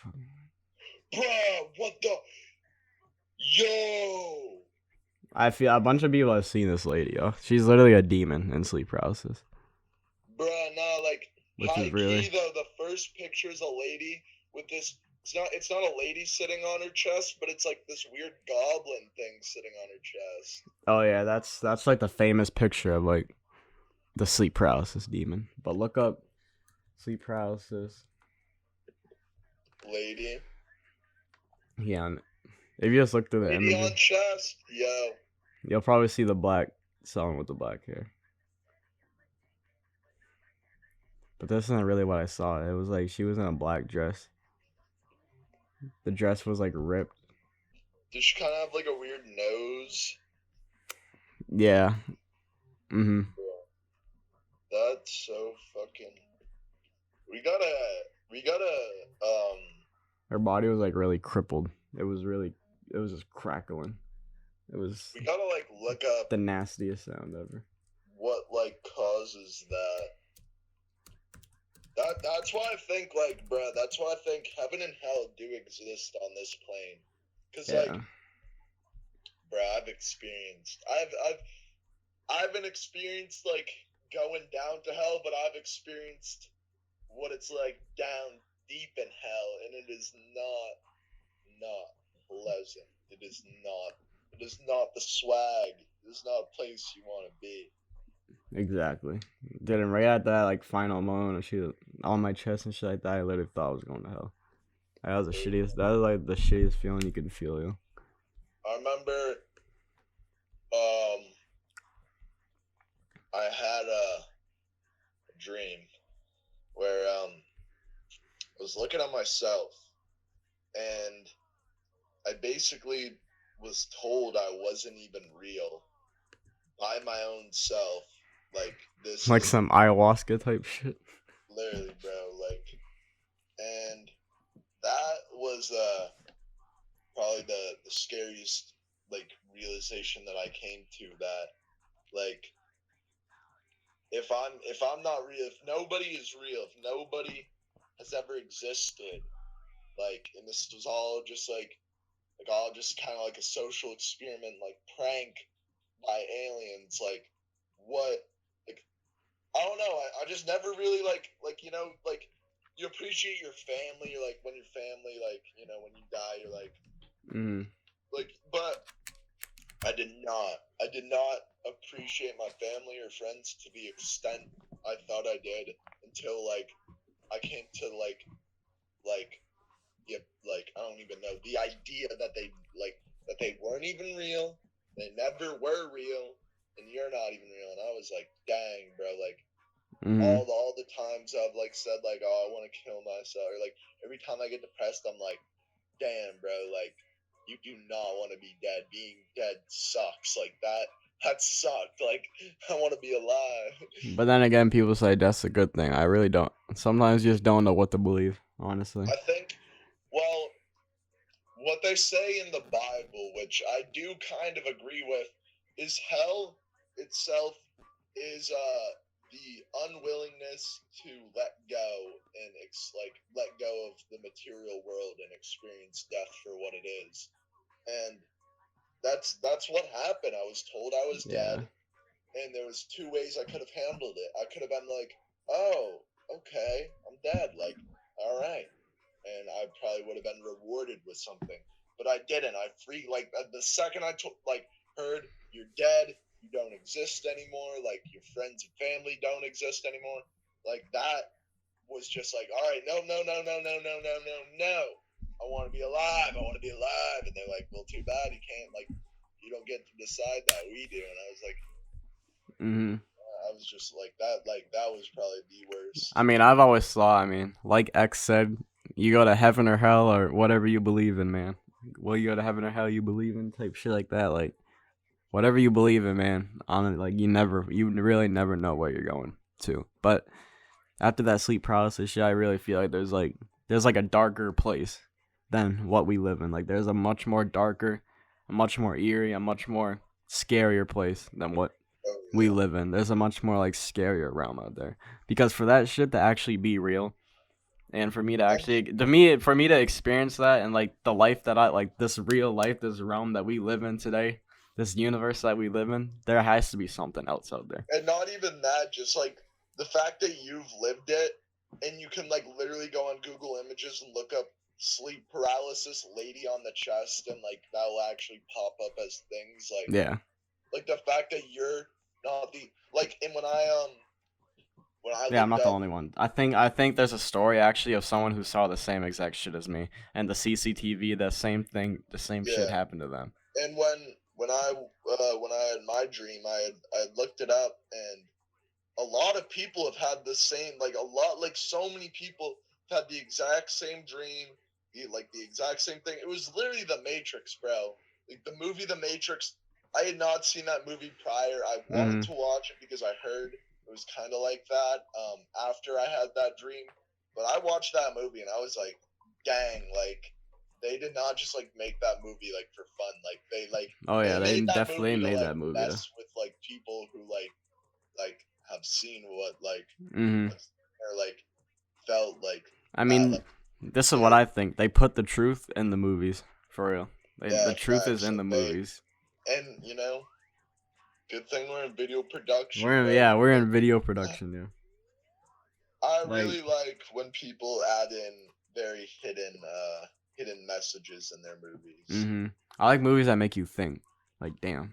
Bro, what the? Yo! I feel a bunch of people have seen this lady. Yo, she's literally a demon in sleep paralysis. Bruh, no, like Which high is really... key though. The first picture is a lady with this. It's not a lady sitting on her chest, but it's like this weird goblin thing sitting on her chest. Oh yeah, that's like the famous picture of like the sleep paralysis demon. But look up sleep paralysis Lady. Yeah, if you just look through the Lady images, on chest. Yo. you'll probably see the black someone with the black hair. But this isn't really what I saw. It was like she was in a black dress. The dress was like ripped. Does she kind of have like a weird nose? Yeah. Mm-hmm. That's so fucking. We gotta. Her body was like really crippled. It was just crackling. It was. We gotta like look up the nastiest sound ever. What like causes that? That's why I think like, bruh. That's why I think heaven and hell do exist on this plane. Cause like, bruh, I haven't experienced like going down to hell, but I've experienced what it's like down deep in hell, and it is not pleasant. It is not the swag. It is not a place you want to be. Exactly. Didn't right at that like final moment of she on my chest and shit like that, I literally thought I was going to hell. That was the shittiest. That was like the shittiest feeling you could feel, yo. I remember, I had a dream where I was looking at myself, and I basically was told I wasn't even real by my own self. Like this, like some ayahuasca type shit. Literally, bro. Like, and that was probably the scariest like realization that I came to, that like if I'm not real, if nobody is real, if nobody has ever existed, like, and this was all just like all just kind of like a social experiment, like prank by aliens, like what, like I don't know, I just never really like you know, like you appreciate your family, or like when your family, like, you know, when you die, you're like, like, but I did not appreciate my family or friends to the extent I thought I did until like I came to like yeah, like I don't even know, the idea that they weren't even real, they never were real, and you're not even real. And I was like, dang, bro, like all the times I've like said like, oh, I want to kill myself, or like every time I get depressed, I'm like, damn, bro, like you do not want to be dead. Being dead sucks. Like that sucked. Like I want to be alive. But then again, people say that's a good thing. I really don't. Sometimes you just don't know what to believe, honestly. I think, well, what they say in the Bible, which I do kind of agree with, is hell itself is the unwillingness to let go and let go of the material world and experience death for what it is. And that's what happened. I was told I was dead, and there was two ways I could have handled it. I could have been like, oh, okay, I'm dead, like, all right, and I probably would have been rewarded with something, but I didn't. I the second I heard you're dead, you don't exist anymore, like your friends and family don't exist anymore, like that was just like, all right, no, I want to be alive, and they're like, well, too bad, you can't, like, you don't get to decide that, we do. And I was like, I was just like that was probably the worst. I mean, I've always thought, like X said, you go to heaven or hell or whatever you believe in, man. will you go to heaven or hell you believe in type shit like that. Like whatever you believe in, man. Like you really never know where you're going to. But after that sleep paralysis shit, I really feel like there's like a darker place than what we live in. Like there's a much more darker, a much more eerie, a much more scarier place than what we live in. There's a much more like scarier realm out there. Because for that shit to actually be real, and for me to experience that and like the life that I like, this real life, this realm that we live in today, this universe that we live in, there has to be something else out there. And not even that, just like the fact that you've lived it, and you can like literally go on Google Images and look up sleep paralysis lady on the chest, and like that'll actually pop up as things like, yeah, like the fact that you're not the like. And when I I'm not the only one. I think there's a story actually of someone who saw the same exact shit as me, and the CCTV, the same shit happened to them. And when I had my dream, I had looked it up, and a lot of people have had the same, like so many people have had the exact same dream, the exact same thing. It was literally The Matrix, bro. Like the movie The Matrix. I had not seen that movie prior. I wanted to watch it because I heard it was kind of like that after I had that dream. But I watched that movie and I was like, dang, like they did not just like make that movie like for fun. Like they definitely made that movie mess with like people who like have seen what like or like felt like. I mean, this is what I think. They put the truth in the movies for real. The truth is in the movies. And you know, good thing we're in video production. We're in video production. Yeah. I really like when people add in very hidden messages in their movies. I like movies that make you think. Like damn.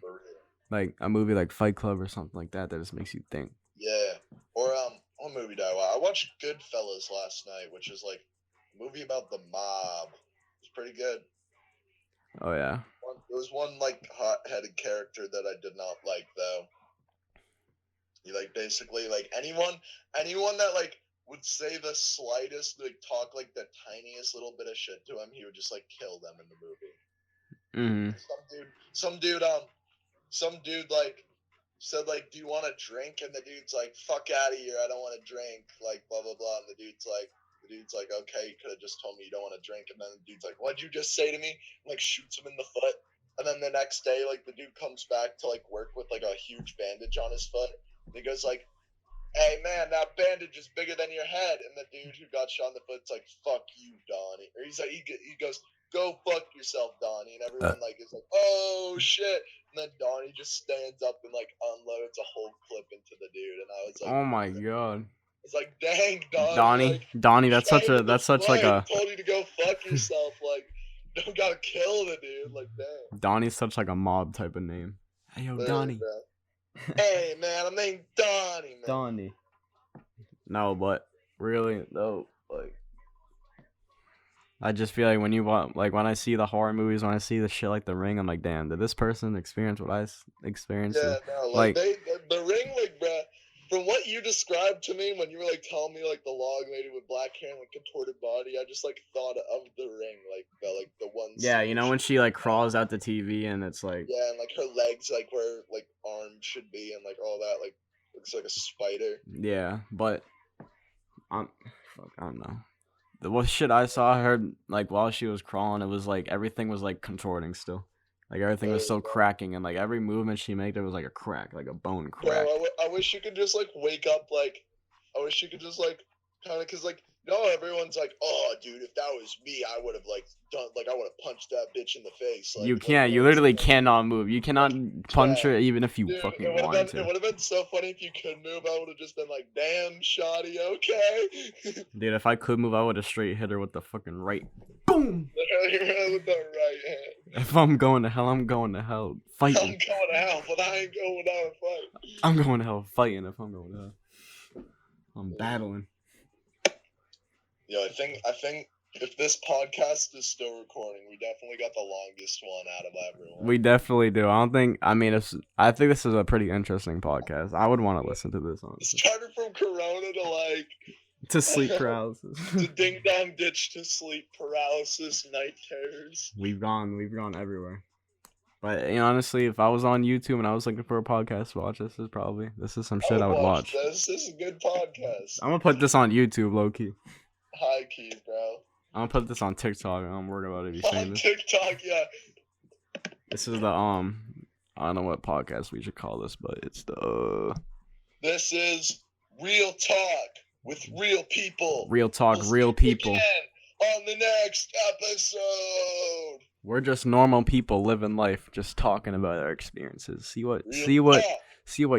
Like a movie like Fight Club or something like that just makes you think. Yeah. Or what movie did I watched Goodfellas last night, which is like a movie about the mob. It's pretty good. Oh yeah. There was one like hot-headed character that I did not like though. He like basically like anyone that like would say the slightest, like talk like the tiniest little bit of shit to him, he would just like kill them in the movie. Some dude like said like, do you want a drink? And the dude's like, fuck out of here, I don't want a drink, like blah blah blah. And the dude's like, okay, you could have just told me you don't want to drink. And then the dude's like, what'd you just say to me? And, like shoots him in the foot. And then the next day, like the dude comes back to like work with like a huge bandage on his foot. And he goes like, hey man, that bandage is bigger than your head. And the dude who got shot in the foot's like, fuck you, Donnie. Or he's like, he goes, go fuck yourself, Donnie. And everyone like is like, oh shit. And then Donnie just stands up and like unloads a whole clip into the dude. And I was like, oh my god. It's like, dang, Donnie, that's such like a. Told you to go fuck yourself. Like, don't gotta kill the dude. Like, dang. Donnie's such like a mob type of name. Hey yo, Donnie. Hey man, I'm named Donnie, man. Donnie. No, but really though, like, I just feel like when I see the horror movies, when I see the shit like The Ring, I'm like, damn, did this person experience what I experienced? Yeah, no, like the Ring, like, bruh. From what you described to me when you were like telling me like the log lady with black hair and like contorted body, I just like thought of The Ring, like the ones. Yeah, you know when she like crawls out the TV and it's like. Yeah, and like her legs like where like arms should be and like all that, like looks like a spider. Yeah, but I don't know. The shit I saw her like while she was crawling, it was like everything was like contorting still. Like everything was still cracking, and like every movement she made, there was like a crack, like a bone crack. Bro, I wish you could just like wake up, like I wish you could just like kind of, cause like everyone's like, oh dude, if that was me, I would have like done, like I would have punched that bitch in the face. Like, you can't, you literally cannot move. You cannot punch her even if you fucking wanted to. It would have been so funny if you could move. I would have just been like, damn, shoddy, okay. Dude, if I could move, I would have straight hit her with the fucking right. Boom! With the right hand. If I'm going to hell, I'm going to hell fighting. I'm going to hell, but I ain't going down and fight. I'm going to hell fighting if I'm going to hell. I'm battling. Yo, I think if this podcast is still recording, we definitely got the longest one out of everyone. We definitely do. I think this is a pretty interesting podcast. I would want to listen to this, honestly. Started from Corona to like to sleep paralysis. The ding dong ditch to sleep paralysis, night terrors. We've gone everywhere. But honestly, if I was on YouTube and I was looking for a podcast to watch, this is some shit I would watch. This is a good podcast. I'm gonna put this on YouTube, low key. High key, bro. I'm gonna put this on TikTok. I'm worried about it be famous. On TikTok, yeah. This is the I don't know what podcast we should call this, but it's the This is Real Talk with real people. Real Talk, real people. On the next episode. We're just normal people living life, just talking about our experiences. See what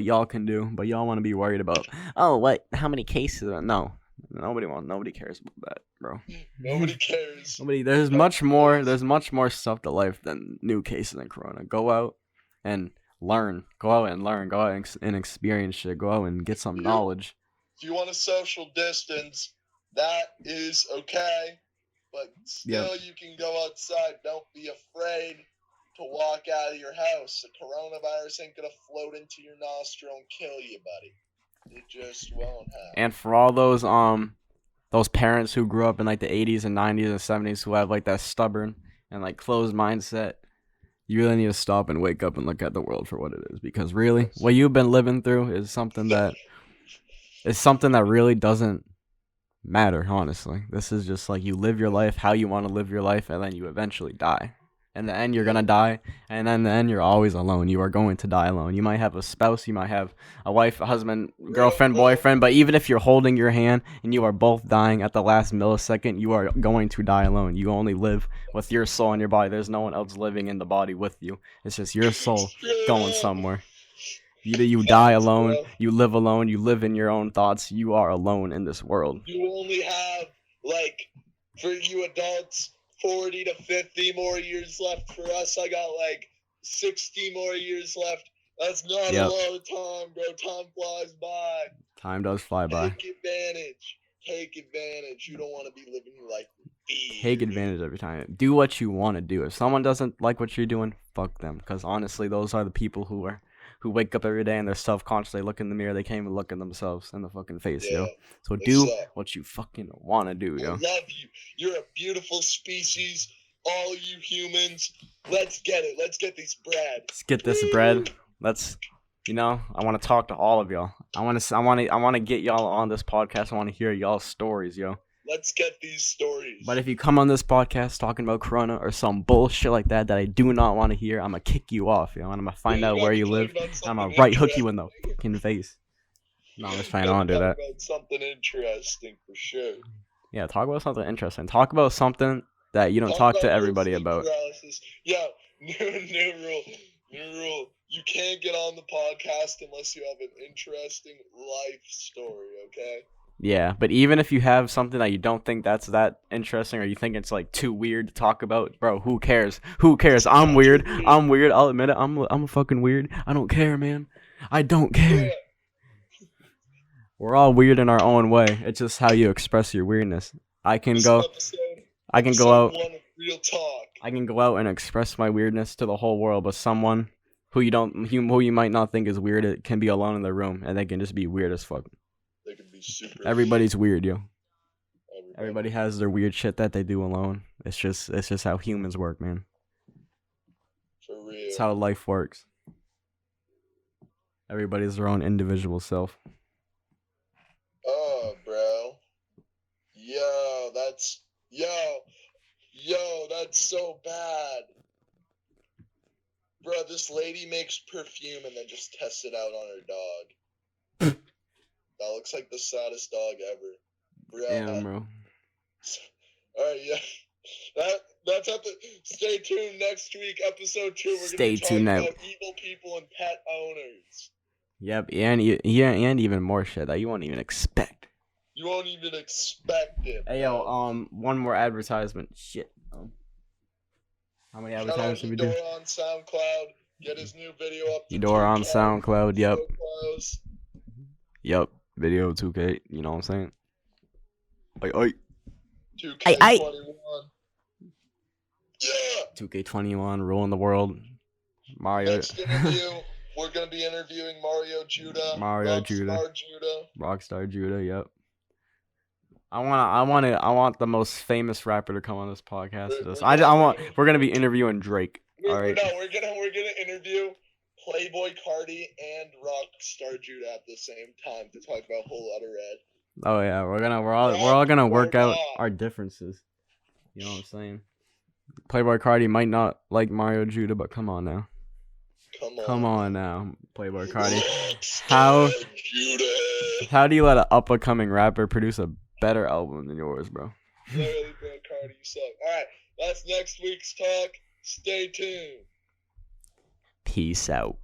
y'all can do, but y'all want to be worried about. Oh, how many cases? No, nobody cares about that, bro. Nobody cares. There's much more stuff to life than new cases and corona. Go out and learn. Go out and experience shit. Go out and get some knowledge. If you want to social distance, that is okay. But still, you can go outside. Don't be afraid to walk out of your house. The coronavirus ain't gonna float into your nostril and kill you, buddy. It just won't happen. And for all those parents who grew up in like the 80s and 90s and 70s who have like that stubborn and like closed mindset, you really need to stop and wake up and look at the world for what it is. Because really, what you've been living through is something that really doesn't matter, honestly. This is just like you live your life how you want to live your life, and then you eventually die. In the end, you're gonna die, and then in the end, you're always alone. You are going to die alone. You might have a spouse, you might have a wife, a husband, girlfriend, boyfriend, but even if you're holding your hand and you are both dying at the last millisecond, you are going to die alone. You only live with your soul in your body. There's no one else living in the body with you. It's just your soul going somewhere. Either you die alone, you live alone, you live in your own thoughts, you are alone in this world. You only have, like, for you adults, 40 to 50 more years left. For us, I got, like, 60 more years left. That's not a lot of time, bro. Time flies by. Time does fly by. Take advantage. You don't want to be living your life with fear. Take advantage every time. Do what you want to do. If someone doesn't like what you're doing, fuck them. Because honestly, those are the people who wake up every day and they're self-conscious. They look in the mirror. They can't even look at themselves in the fucking face, yo. So do what you fucking want to do, yo. I love you. You're a beautiful species. All you humans. Let's get it. Let's get these bread. Let's get this bread. I want to talk to all of y'all. I want to get y'all on this podcast. I want to hear y'all's stories, yo. Let's get these stories. But if you come on this podcast talking about corona or some bullshit like that I do not want to hear, I'm going to kick you off, yo. And I'm going to find out where you live. I'm going to right hook you in the fucking face. No, I'm just playing. I don't want to do that. Talk about something interesting for sure. Yeah, talk about something interesting. Talk about something that you don't talk to everybody about. Yo, new rule. You can't get on the podcast unless you have an interesting life story, okay? Yeah, but even if you have something that you don't think that's that interesting or you think it's like too weird to talk about, bro, who cares? I'm weird. I'll admit it. I'm fucking weird. I don't care, man. I don't care. Yeah. We're all weird in our own way. It's just how you express your weirdness. I can go out and express my weirdness to the whole world, but someone who you might not think is weird, it can be alone in their room and they can just be weird as fuck. They can be super. Everybody's weird, yo. Everybody has their weird shit that they do alone. It's just how humans work, man. For real. It's how life works. Everybody's their own individual self. Oh, bro. Yo, that's so bad. Bro, this lady makes perfume and then just tests it out on her dog. That looks like the saddest dog ever. Bro. Damn, bro. Alright, yeah. That's stay tuned next week, episode 2. We're going to be talking about evil people and pet owners. Yep, and even more shit that you won't even expect. You won't even expect it. Hey, yo, one more advertisement. Shit. How many advertisements did we do? Hed0rah on SoundCloud. Get his new video up. Hed0rah on SoundCloud, yep. Yep, video 2K, you know what I'm saying? Oi. 2K21. Yeah! 2K21, ruling the world. Mario. Next interview, we're going to be interviewing Mario Judah. Rockstar Judah, yep. I want the most famous rapper to come on this podcast with us. We're gonna be interviewing Drake. All right. We're gonna interview Playboy Cardi and Rockstar Judah at the same time to talk about Whole Lotta Red. Oh yeah, we're all gonna work out our differences. You know what I'm saying? Playboy Cardi might not like Mario Judah, but come on now. Come on now, Playboy Cardi. How do you let an up and coming rapper produce a better album than yours, bro? Literally, bro, Cardi, you suck. All right, that's next week's talk. Stay tuned. Peace out.